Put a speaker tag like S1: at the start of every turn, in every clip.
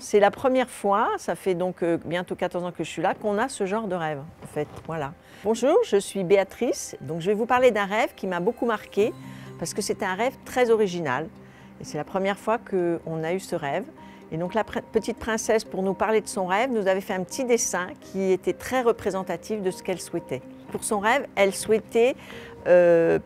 S1: c'est la première fois, ça fait donc bientôt 14 ans que je suis là, qu'on a ce genre de rêve, en fait, voilà. Bonjour, je suis Béatrice, donc je vais vous parler d'un rêve qui m'a beaucoup marqué, parce que c'était un rêve très original, et c'est la première fois qu'on a eu ce rêve. Et donc la petite princesse, pour nous parler de son rêve, nous avait fait un petit dessin qui était très représentatif de ce qu'elle souhaitait. Pour son rêve, elle souhaitait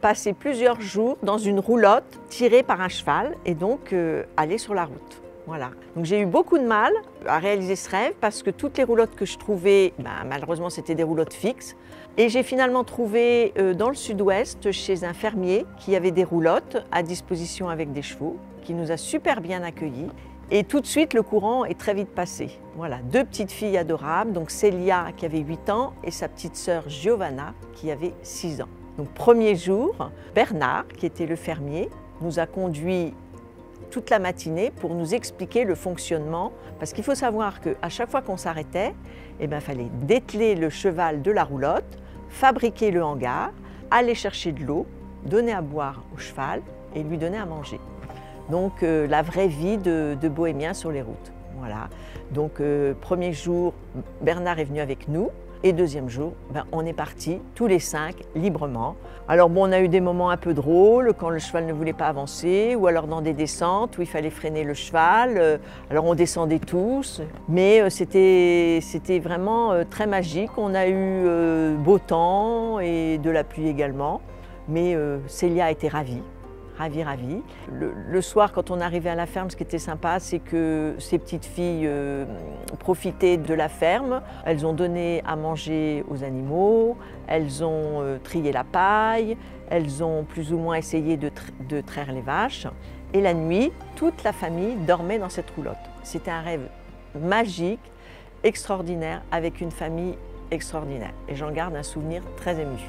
S1: passer plusieurs jours dans une roulotte tirée par un cheval et donc aller sur la route. Voilà. Donc j'ai eu beaucoup de mal à réaliser ce rêve parce que toutes les roulottes que je trouvais, malheureusement c'était des roulottes fixes. Et j'ai finalement trouvé dans le sud-ouest, chez un fermier, qui avait des roulottes à disposition avec des chevaux, qui nous a super bien accueillis. Et tout de suite, le courant est très vite passé. Voilà, deux petites filles adorables, donc Célia qui avait 8 ans et sa petite sœur Giovanna qui avait 6 ans. Donc premier jour, Bernard, qui était le fermier, nous a conduits toute la matinée pour nous expliquer le fonctionnement. Parce qu'il faut savoir qu'à chaque fois qu'on s'arrêtait, il fallait dételer le cheval de la roulotte, fabriquer le hangar, aller chercher de l'eau, donner à boire au cheval et lui donner à manger. Donc la vraie vie de bohémien sur les routes. Voilà. Donc premier jour, Bernard est venu avec nous et deuxième jour, on est partis tous les 5 librement. Alors bon, on a eu des moments un peu drôles quand le cheval ne voulait pas avancer ou alors dans des descentes où il fallait freiner le cheval. Alors on descendait tous, mais c'était vraiment très magique. On a eu beau temps et de la pluie également, mais Célia était ravie. Ravi. Le soir, quand on arrivait à la ferme, ce qui était sympa, c'est que ces petites filles profitaient de la ferme. Elles ont donné à manger aux animaux, elles ont trié la paille, elles ont plus ou moins essayé de traire les vaches. Et la nuit, toute la famille dormait dans cette roulotte. C'était un rêve magique, extraordinaire, avec une famille extraordinaire. Et j'en garde un souvenir très ému.